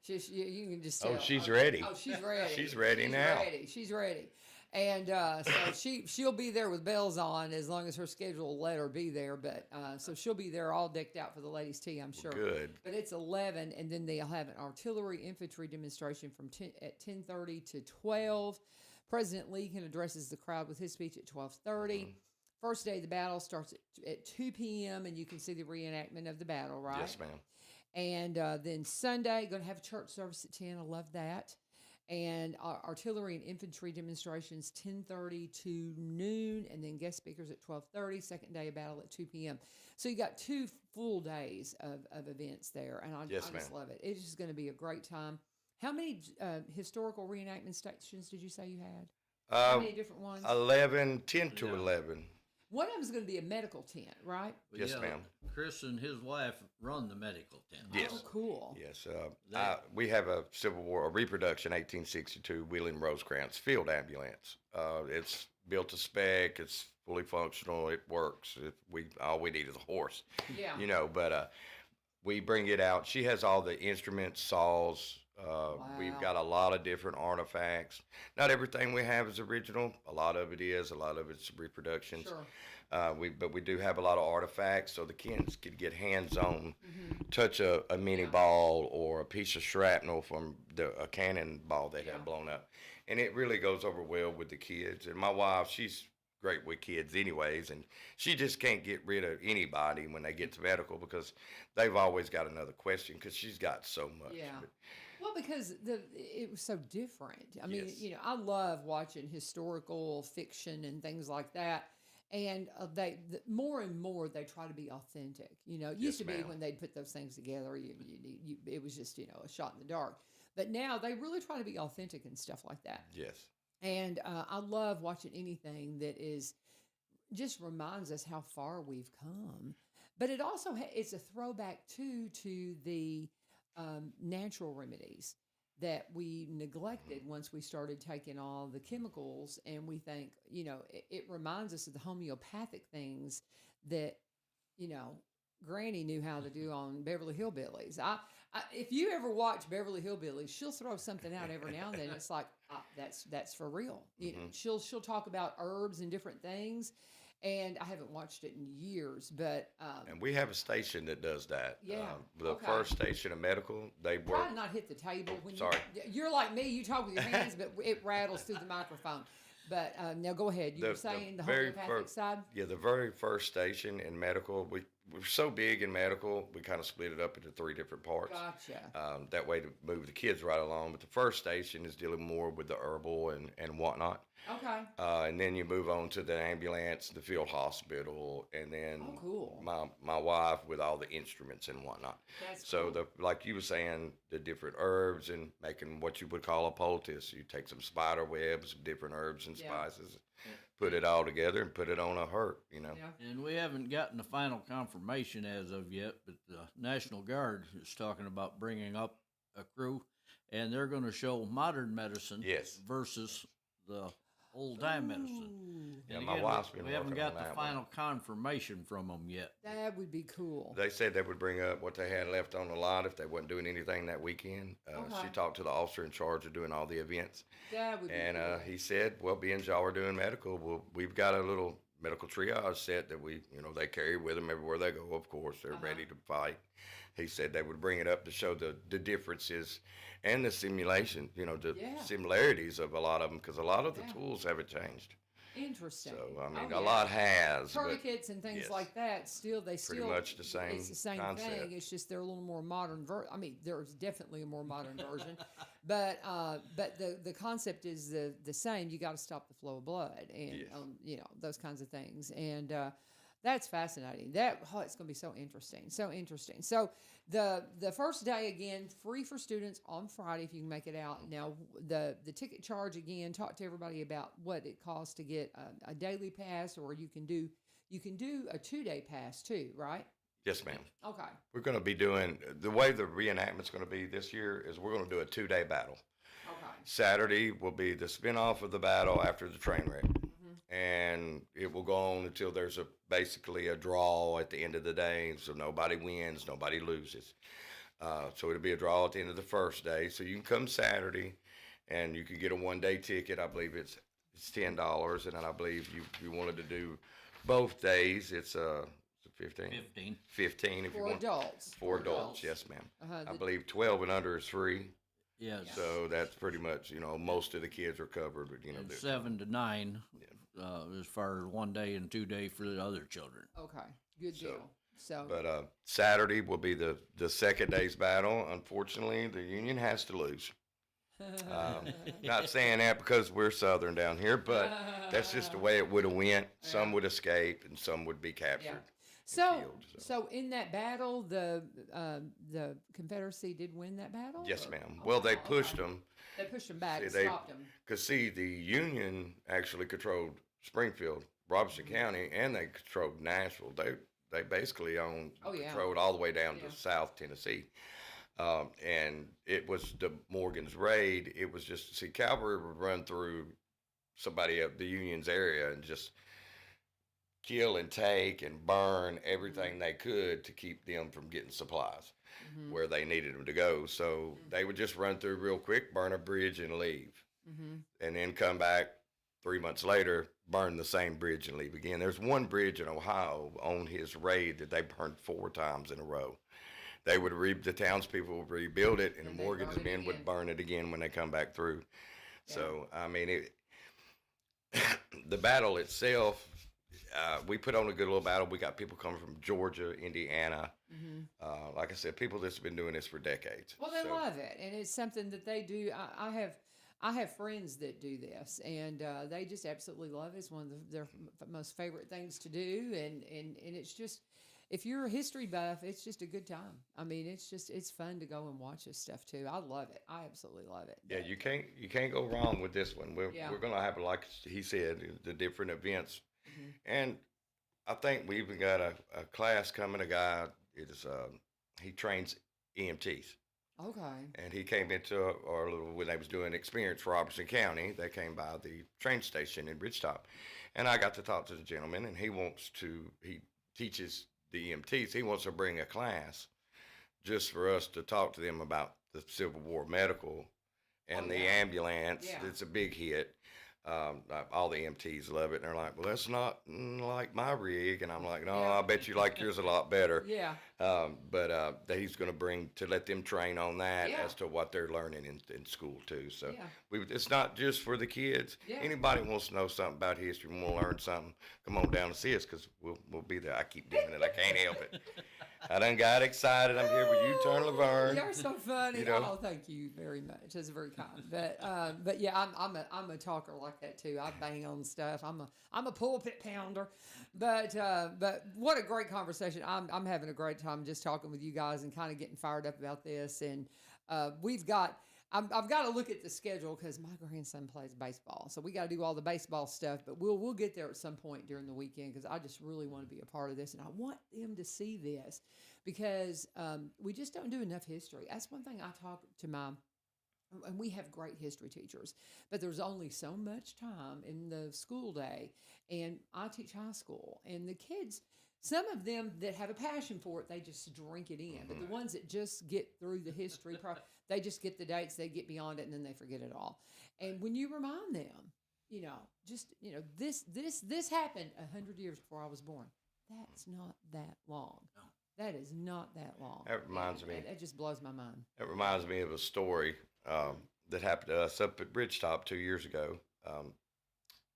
You can just tell. Oh, she's ready. Oh, she's ready. She's ready now. She's ready. And so she'll be there with bells on as long as her schedule will let her be there. But so she'll be there all decked out for the ladies' tea, I'm sure. Good. But it's 11, and then they'll have an artillery infantry demonstration from 10:30 to 12. President Lincoln addresses the crowd with his speech at 12:30. First day of the battle starts at 2 p.m., and you can see the reenactment of the battle, right? Yes, ma'am. And then Sunday, going to have a church service at 10. I love that. And artillery and infantry demonstrations 10:30 to noon, and then guest speakers at 12:30. Second day of battle at 2 p.m. So you got 2 full days of events there, and I Yes, just ma'am. love it. It's just going to be a great time. How many historical reenactment stations did you say you had? How many different ones? 10 to Yeah. 11. One of them is going to be a medical tent, right? But Yes, ma'am. Chris and his wife run the medical tent. Yes. Oh, cool. Yes, That- we have a Civil War, a reproduction, 1862 Wheeling Rosecrans field ambulance. It's built to spec. It's fully functional. It works. All we need is a horse, Yeah. But we bring it out. She has all the instruments, saws. We've Wow. got a lot of different artifacts. Not everything we have is original. A lot of it is. A lot of it's reproductions. Sure. But we do have a lot of artifacts, so the kids could get hands-on, Mm-hmm. touch a mini ball or a piece of shrapnel from a cannonball they Yeah. had blown up, and it really goes over well with the kids. And my wife, she's great with kids, anyways, and she just can't get rid of anybody when they get to medical because they've always got another question because she's got so much. Yeah. But Well, because it was so different. I mean, Yes. I love watching historical fiction and things like that. And more and more they try to be authentic. It used Yes, to be ma'am. when they'd put those things together, it was just a shot in the dark. But now they really try to be authentic and stuff like that. yes, And I love watching anything that just reminds us how far we've come. But it also it's a throwback too to the natural remedies that we neglected once we started taking all the chemicals, and we think it reminds us of the homeopathic things that Granny knew how to do on Beverly Hillbillies. If you ever watch Beverly Hillbillies, she'll throw something out every now and then. It's like that's for real. She'll talk about herbs and different things, and I haven't watched it in years, but and we have a station that does that. Yeah, The okay. first station of medical, they work. try to not hit the table when Sorry. you're like me. You talk with your hands, but it rattles through the microphone. But now go ahead. You were saying the very homeopathic side. Yeah, the very first station in medical, we're so big in medical, we kind of split it up into 3 different parts. Gotcha. That way to move the kids right along. But the first station is dealing more with the herbal and whatnot. Okay. And then you move on to the ambulance, the field hospital, and then Oh, cool. my wife with all the instruments and whatnot. That's So cool. like you were saying, the different herbs and making what you would call a poultice. You take some spider webs, some different herbs and Yeah. spices, put it all together and put it on a hurt, Yeah. And we haven't gotten the final confirmation as of yet, but the National Guard is talking about bringing up a crew, and they're going to show modern medicine Yes. versus the old time medicine. Ooh, Yeah, And my again, wife's been we haven't working got on the that one. final confirmation from them yet. that would be cool. They said they would bring up what they had left on the lot if they wasn't doing anything that weekend. She Okay. talked to the officer in charge of doing all the events. That would be And cool. he said, well, being y'all are doing medical, we've got a little medical triage set that they carry with them everywhere they go. Of course, they're ready to fight. He said they would bring it up to show the differences and the simulation, the similarities of a lot of them, because a lot of the tools haven't changed. Interesting. So I mean, a lot has. Tourniquets and things like that. Still, pretty much the same. It's the same concept. thing. It's just they're a little more modern. I mean, there's definitely a more modern version, but the concept is the same. You got to stop the flow of blood, and those kinds of things, and that's fascinating. It's going to be so interesting. So interesting. So the first day again, free for students on Friday if you can make it out. Now the ticket charge again. Talk to everybody about what it costs to get a daily pass, or you can do a 2-day pass too, right? Yes, ma'am. Okay. We're going to be doing the way the reenactment's going to be this year is we're going to do a 2-day battle. Okay. Saturday will be the spin-off of the battle after the train wreck. And it will go on until there's basically a draw at the end of the day. So nobody wins, nobody loses. So it'll be a draw at the end of the first day. So you can come Saturday, and you can get a 1-day ticket. I believe it's $10, and then I believe you wanted to do both days. It's 15. 15 if For you want. adults. For adults, yes, ma'am. I believe 12 and under is free. Yes. So that's pretty much, most of the kids are covered. But, And 7 to 9 as far as 1 day and 2 day for the other children. Okay, good deal. So, but Saturday will be the second day's battle. Unfortunately, the Union has to lose. Not saying that because we're Southern down here, but that's just the way it would have went. Some would escape, and some would be captured. So in that battle, the Confederacy did win that battle? Yes, ma'am. Well, they pushed them. They pushed them back, stopped them. Because, the Union actually controlled Springfield, Robertson County, and they controlled Nashville. They basically controlled all the way down to South Tennessee. And it was the Morgan's raid. It was just, cavalry would run through somebody of the Union's area and just kill and take and burn everything they could to keep them from getting supplies where they needed them to go. So they would just run through real quick, burn a bridge, and leave. And then come back 3 months later, burn the same bridge and leave again. There's one bridge in Ohio on his raid that they burned 4 times in a row. They would the townspeople would rebuild it, and the Morgan's men would burn it again when they come back through. Yeah. So, I mean, the battle itself, we put on a good little battle. We got people coming from Georgia, Indiana. Like I said, people that's been doing this for decades. Well, they love it, and it's something that they do. I have friends that do this, and they just absolutely love it. It's one of their most favorite things to do, and it's just, if you're a history buff, it's just a good time. I mean, it's fun to go and watch this stuff too. I love it. I absolutely love it. Yeah, you can't go wrong with this one. We're gonna have, like he said, the different events, and I think we even got a class coming. A guy he trains EMTs. Okay. And he came into our little, when they was doing experience for Robertson County, they came by the train station in Bridgetop. And I got to talk to the gentleman, and he teaches the EMTs. He wants to bring a class just for us to talk to them about the Civil War medical and the ambulance. Yeah. It's a big hit. All the EMTs love it. And they're like, well, that's not like my rig. And I'm like, no, I bet you like yours a lot better. Yeah. But he's going to bring to let them train on that as to what they're learning in school too. So it's not just for the kids. Yeah. Anybody wants to know something about history and want to learn something, come on down and see us, because we'll be there. I keep doing it. I can't help it. I done got excited. I'm here with you, LaVern. You're so funny. Oh, thank you very much. That's very kind. But yeah, I'm a talker like that too. I bang on stuff. I'm a pulpit pounder. But what a great conversation. I'm having a great time just talking with you guys and kind of getting fired up about this. And I've got to look at the schedule because my grandson plays baseball, so we got to do all the baseball stuff. But we'll get there at some point during the weekend because I just really want to be a part of this, and I want them to see this because we just don't do enough history. That's one thing I talk to and we have great history teachers, but there's only so much time in the school day, and I teach high school, and the kids. Some of them that have a passion for it, they just drink it in. But the ones that just get through the history, they just get the dates, they get beyond it, and then they forget it all. And when you remind them, this happened 100 years before I was born. That's not that long. No. That is not that long. That reminds me. That just blows my mind. That reminds me of a story that happened to us up at Bridgetop 2 years ago.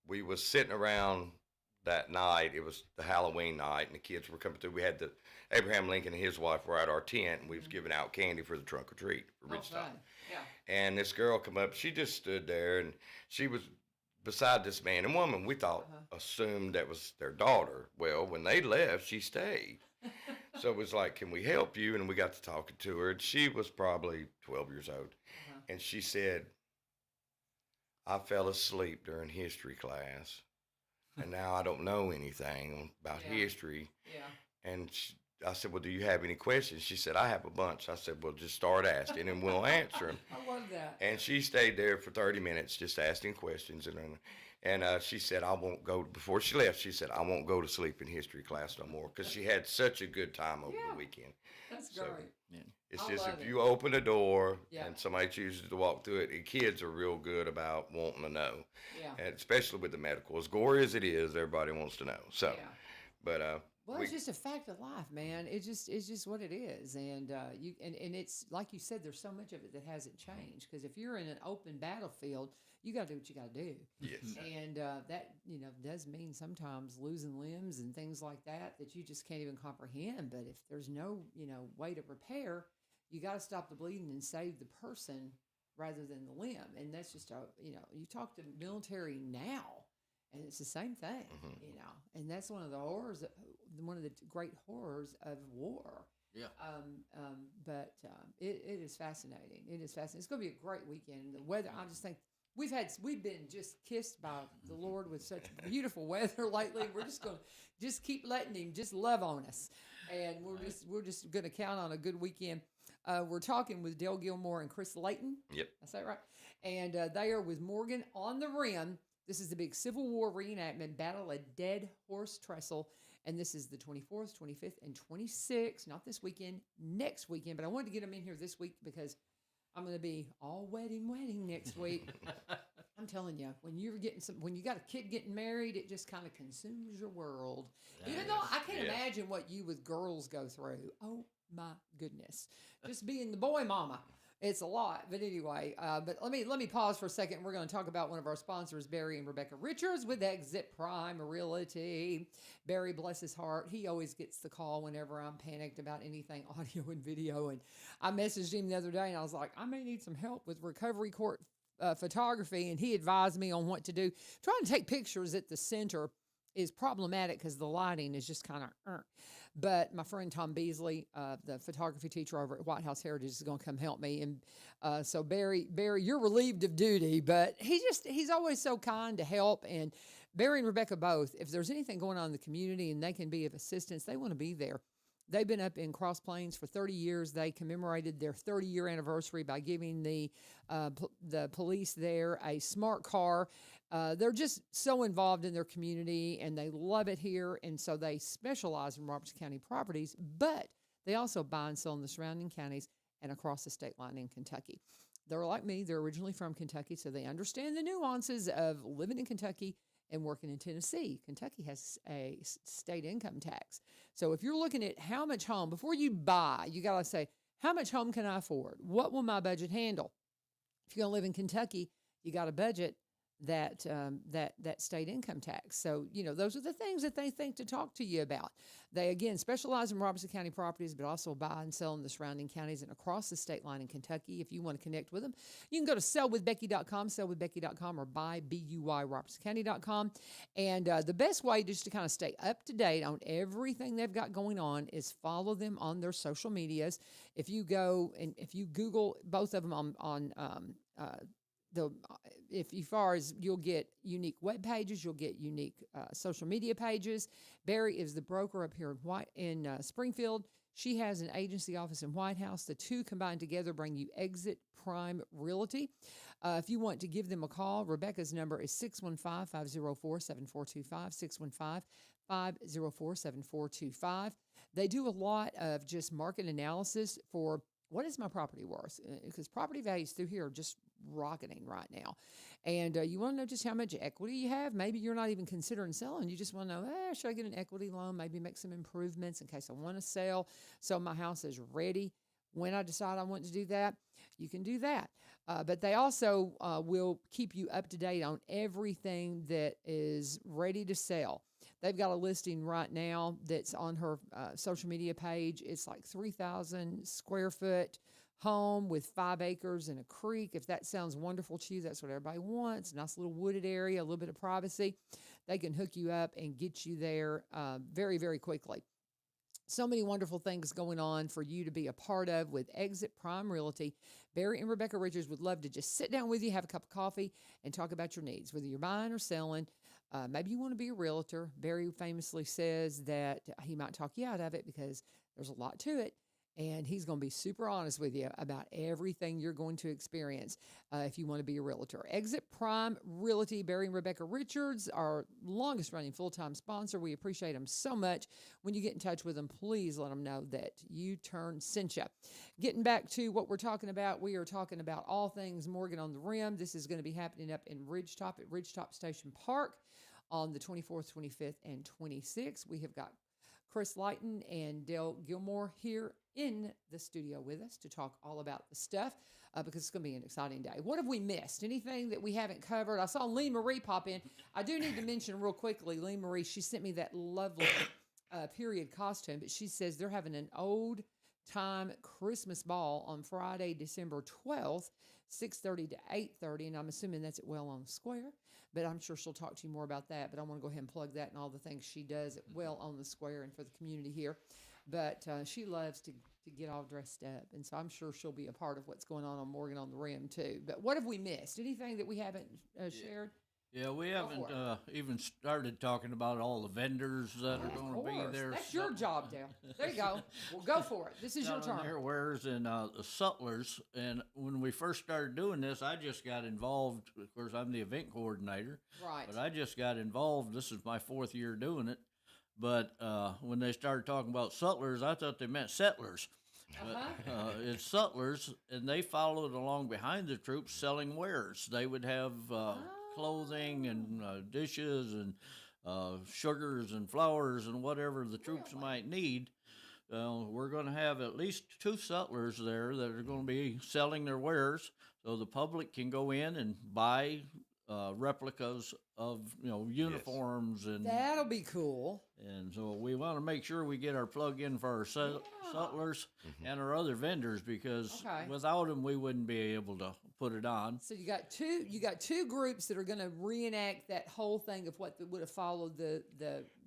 We was sitting around that night. It was the Halloween night, and the kids were coming through. We had the Abraham Lincoln and his wife were at our tent, and we was giving out candy for the trunk or treat for Bridgetop. Fun. Yeah. And this girl come up. She just stood there, and she was beside this man and woman. We thought assumed that was their daughter. Well, when they left, she stayed. So it was like, can we help you? And we got to talking to her. And she was probably 12 years old. And she said, I fell asleep during history class. And now I don't know anything about history. Yeah. And I said, well, do you have any questions? She said, I have a bunch. I said, well, just start asking and we'll answer them. I love that. And she stayed there for 30 minutes just asking questions. And she said, I won't go, before she left, she said, I won't go to sleep in history class no more because she had such a good time over the weekend. That's So, great. It's I just love if it. you open a door Yeah. and somebody chooses to walk through it, the kids are real good about wanting to know. Yeah. And especially with the medical. As gory as it is, everybody wants to know. So, Yeah. but Well, it's just a fact of life, man. It's just what it is, and and it's like you said. There's so much of it that hasn't changed because if you're in an open battlefield, you got to do what you got to do. yes. And that does mean sometimes losing limbs and things like that you just can't even comprehend. But if there's no way to repair, you got to stop the bleeding and save the person rather than the limb. And that's just you talk to military now. And it's the same thing, and that's one of the horrors, one of the great horrors of war. Yeah. But it is fascinating. It is fascinating. It's going to be a great weekend. The weather, I just think we've been just kissed by the Lord with such beautiful weather lately. We're just going to keep letting Him just love on us, and we're just going to count on a good weekend. We're talking with Dale Gilmore and Chris Layton. Yep. That's that right. And they are with Morgan on the Rim. This is the big Civil War reenactment, Battle of Dead Horse Trestle. And this is the 24th, 25th, and 26th. Not this weekend, next weekend. But I wanted to get them in here this week because I'm going to be all wedding next week. I'm telling you, when you got a kid getting married, it just kind of consumes your world. Even though I can't imagine what you with girls go through. Oh my goodness. Just being the boy mama. It's a lot, but anyway, but let me pause for a second. We're going to talk about one of our sponsors, Barry and Rebecca Richards with Exit Prime Realty. Barry, bless his heart, he always gets the call whenever I'm panicked about anything audio and video. And I messaged him the other day, and I was like, I may need some help with recovery court photography, and he advised me on what to do. Trying to take pictures at the center is problematic because the lighting is just kind of But my friend Tom Beasley, the photography teacher over at White House Heritage, is going to come help me. And so Barry, you're relieved of duty, but he's always so kind to help. And Barry and Rebecca both, if there's anything going on in the community and they can be of assistance, they want to be there. They've been up in Cross Plains for 30 years. They commemorated their 30-year anniversary by giving the police there a smart car. They're just so involved in their community, and they love it here, and so they specialize in Robertson County properties, but they also buy and sell in the surrounding counties and across the state line in Kentucky. They're like me. They're originally from Kentucky, so they understand the nuances of living in Kentucky and working in Tennessee. Kentucky has a state income tax. So if you're looking at how much home, before you buy, you got to say, how much home can I afford? What will my budget handle? If you're going to live in Kentucky, you got to budget that state income tax. So, those are the things that they think to talk to you about. They, again, specialize in Robertson County properties, but also buy and sell in the surrounding counties and across the state line in Kentucky. If you want to connect with them, you can go to sellwithbecky.com, sellwithbecky.com, or buyrobertsoncounty.com. And the best way just to kind of stay up to date on everything they've got going on is follow them on their social medias. If you go and if you Google both of them on you'll get unique web pages, you'll get unique social media pages. Barry is the broker up here in Springfield. She has an agency office in White House. The two combined together bring you Exit Prime Realty. If you want to give them a call, Rebecca's number is 615-504-7425, 615-504-7425. They do a lot of just market analysis for what is my property worth? Because property values through here are just rocketing right now. And you want to know just how much equity you have. Maybe you're not even considering selling. You just want to know, should I get an equity loan? Maybe make some improvements in case I want to sell. So my house is ready. When I decide I want to do that, you can do that. But they also will keep you up to date on everything that is ready to sell. They've got a listing right now that's on her social media page. It's like 3,000 square foot home with 5 acres and a creek. If that sounds wonderful to you, that's what everybody wants. Nice little wooded area, a little bit of privacy. They can hook you up and get you there very, very quickly. So many wonderful things going on for you to be a part of with Exit Prime Realty. Barry and Rebecca Richards would love to just sit down with you, have a cup of coffee, and talk about your needs, whether you're buying or selling. Maybe you want to be a realtor. Barry famously says that he might talk you out of it because there's a lot to it. And he's going to be super honest with you about everything you're going to experience if you want to be a realtor. Exit Prime Realty, Barry and Rebecca Richards, our longest running full-time sponsor. We appreciate them so much. When you get in touch with them, please let them know that U-Turn sent you. Getting back to what we're talking about, we are talking about all things Morgan on the Rim. This is going to be happening up in Ridgetop at Ridgetop Station Park on the 24th, 25th, and 26th. We have got Chris Lighton and Dale Gilmore here in the studio with us to talk all about the stuff because it's going to be an exciting day. What have we missed? Anything that we haven't covered? I saw Lee Marie pop in. I do need to mention real quickly, Lee Marie, she sent me that lovely period costume, but she says they're having an old time Christmas ball on Friday, December 12th, 6:30 to 8:30, and I'm assuming that's at Well on the Square, but I'm sure she'll talk to you more about that, but I want to go ahead and plug that and all the things she does at Well on the Square and for the community here. But she loves to get all dressed up, and so I'm sure she'll be a part of what's going on Morgan on the Rim, too. But what have we missed? Anything that we haven't shared? Yeah, we haven't even started talking about all the vendors that are going to be there. That's your job, Dale. There you go. Well, go for it. This is your turn. Their wares and the sutlers. And when we first started doing this, I just got involved. Of course, I'm the event coordinator. Right. But I just got involved. This is my 4th year doing it. But when they started talking about sutlers, I thought they meant settlers. But it's sutlers, and they followed along behind the troops selling wares. They would have clothing and dishes and sugars and flowers and whatever the troops might need. We're going to have at least 2 sutlers there that are going to be selling their wares, so the public can go in and buy replicas of uniforms. Yes. And that'll be cool. And so we want to make sure we get our plug in for our sutlers and our other vendors because without them we wouldn't be able to put it on. So you got two groups that are going to reenact that whole thing of what would have followed the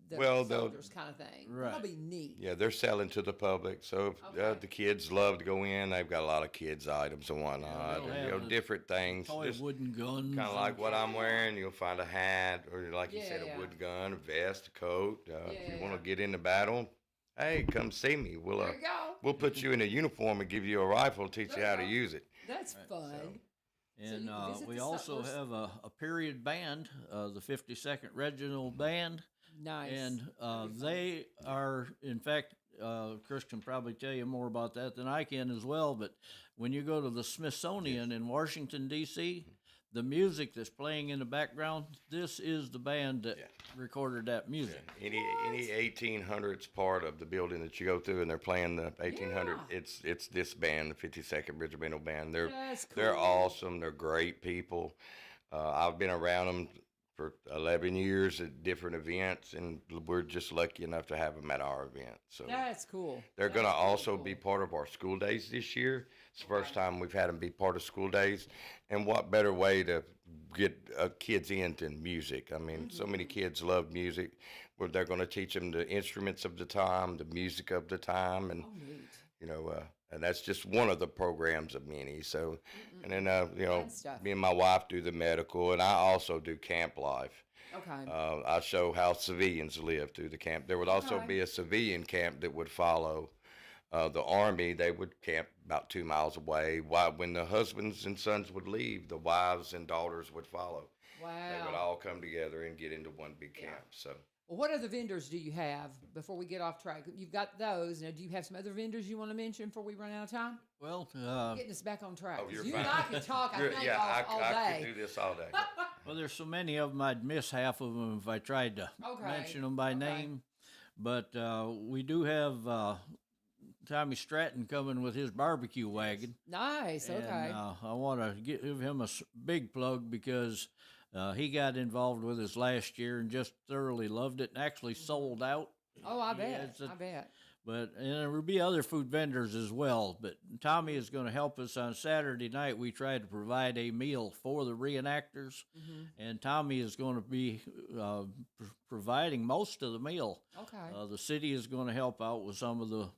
soldiers kind of thing. Right. That'll be neat. Yeah, they're selling to the public, so the kids love to go in. They've got a lot of kids' items and whatnot, and different things. Toy wooden guns. Kind of like what I'm wearing. You'll find a hat, or like you said, a wooden gun, a vest, a coat. If you want to get into battle, hey, come see me. We'll put you in a uniform and give you a rifle, teach you how to use it. That's fun. And we also have a period band, the 52nd Reginald Band. Nice. And they are, in fact, Chris can probably tell you more about that than I can as well, but when you go to the Smithsonian in Washington, D.C., the music that's playing in the background, this is the band that recorded that music. Any 1800s part of the building that you go through and they're playing the 1800, it's this band, the 52nd Regimental Band. They're awesome. They're great people. I've been around them for 11 years at different events, and we're just lucky enough to have them at our event. So that's cool. They're going to also be part of our school days this year. It's the first time we've had them be part of school days, and what better way to get kids into music? I mean, so many kids love music. Where they're going to teach them the instruments of the time, the music of the time, and and that's just one of the programs of many. So, and then me and my wife do the medical, and I also do camp life. Okay. I show how civilians live through the camp. There would also be a civilian camp that would follow the Army. They would camp about 2 miles away. When the husbands and sons would leave, the wives and daughters would follow. Wow. They would all come together and get into one big camp. So. Well, what other vendors do you have before we get off track? You've got those. Now, do you have some other vendors you want to mention before we run out of time? Well, Getting us back on track. Oh, 'Cause you're you fine. and I can talk, I think, yeah, all I day. could do this all day. well, there's so many of them, I'd miss half of them if I tried to Okay. mention them by Okay. name. But we do have Tommy Stratton coming with his barbecue wagon. Nice. And, Okay. I want to give him a big plug because he got involved with us last year and just thoroughly loved it and actually sold out. Oh, I He bet. has a- I bet. But and there will be other food vendors as well. But Tommy is going to help us on Saturday night. We try to provide a meal for the reenactors, and Tommy is going to be providing most of the meal. Okay. The city is going to help out with some of the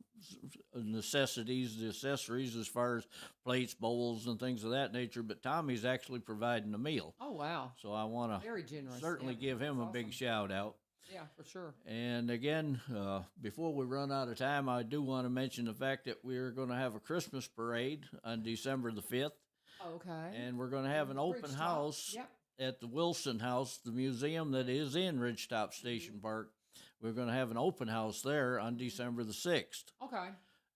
necessities, the accessories, as far as plates, bowls, and things of that nature. But Tommy's actually providing the meal. Oh, wow. So I want to Very generous. certainly Yeah. give him a That's big awesome. shout out. Yeah, for sure. And again, before we run out of time, I do want to mention the fact that we're going to have a Christmas parade on December the 5th, Okay. and we're going to have an open Bridgetop. house Yep. at the Wilson House, the museum that is in Ridgetop Station Park. We're going to have an open house there on December the 6th. Okay.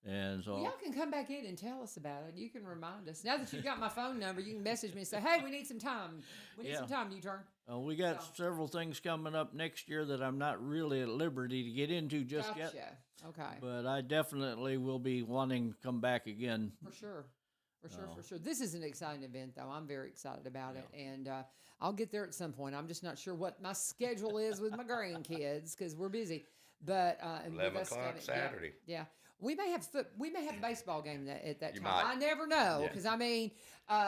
And so, Well, y'all can come back in and tell us about it. You can remind us. Now that you've got my phone number, you can message me and say, hey, we need some time. We need Yeah. some time, U-turn. we got So- several things coming up next year that I'm not really at liberty to get into just Gotcha. yet. Okay. But I definitely will be wanting to come back again. For sure. For sure, Oh. for sure. This is an exciting event, though. I'm very excited about it. And I'll get there at some point. I'm just not sure what my schedule is with my grandkids because we're busy. But and with 11 us o'clock kinda- Saturday. Yeah. We may have a baseball game at that You time. might. I never know Yeah. because I mean,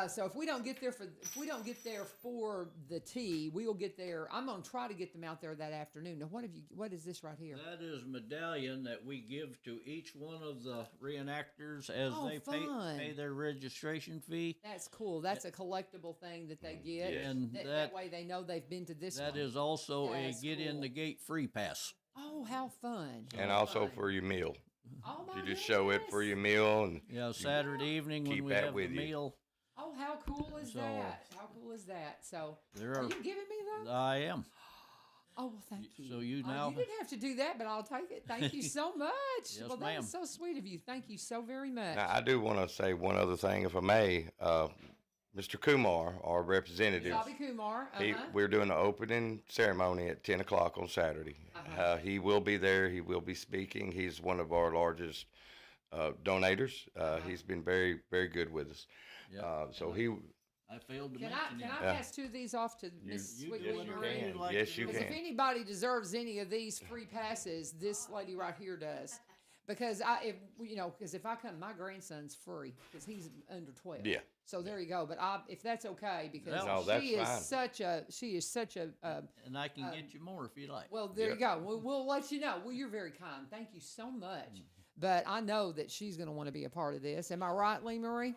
so if we don't get there for the tea, we will get there. I'm gonna try to get them out there that afternoon. Now, what is this right here? That is a medallion that we give to each one of the reenactors as Oh, they fun. pay their registration fee. That's cool. That's a collectible thing that they get, Yes. And that that way they know they've been to this that one. is also That's a get in the cool. gate free pass. Oh, how fun! And How also fun. for your meal. Oh my You just show up for goodness. your meal, and Yeah, Saturday evening when keep we that have the with you. meal. Oh, how cool is So- that? How cool is that? So, There are are. you giving me those? I am. Oh, well, thank you. So you Oh, now. you didn't have to do that, but I'll take it. Thank you so much. Yes, well, that ma'am. is so sweet of you. Thank you so very much. now I do want to say one other thing, if I may. Mr. Kumar, our representative, Bobby Kumar. we're doing the opening ceremony at 10 o'clock on Saturday. He will be there. He will be speaking. He's one of our largest donators. He's been very, very good with us. Yep. So he, I failed to Can mention I him. pass two of these off to Miss You Sweetly yes, you Marie? can. Like Yes, to you do Because it. if anybody deserves any of these free passes, this lady right here does. Because if I come, my grandson's free because he's under 12. Yeah. So there you go. But if that's okay, because No, that's she is fine. such a And I can get you more if you like. well, there you go. We'll let you know. Well, you're very kind. Thank you so much. But I know that she's going to want to be a part of this. Am I right, Lee Marie?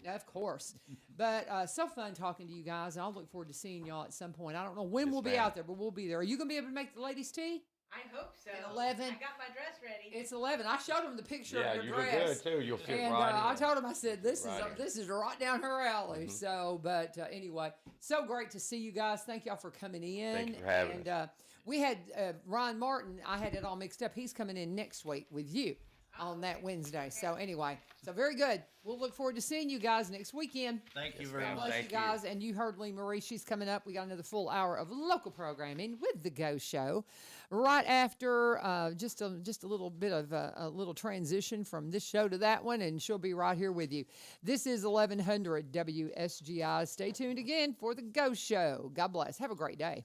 Yeah, of course. But so fun talking to you guys, and I'll look forward to seeing y'all at some point. I don't know when Yes, we'll be ma'am. out there, but we'll be there. Are you going to be able to make the ladies' tea? I hope so. At 11. I got my dress ready. It's 11. I showed them the picture yeah, of your you look dress. good too. You'll fit And right I in. told him, I said, this Right in. this is right down her alley. So, but anyway, so great to see you guys. Thank y'all for coming in. Thank you for having and we had Ryan Martin. I had it all mixed up. He's coming in next week with you on that Wednesday. So anyway, so very good. We'll look forward to seeing you guys next weekend. Thank you Yes, very ma'am. much. Bless Thank you you. guys. And you heard Lee Marie. She's coming up. We got another full hour of local programming with the Go Show. Right after just a little bit of a little transition from this show to that one, and she'll be right here with you. This is 1100 WSGI. Stay tuned again for the Go Show. God bless. Have a great day.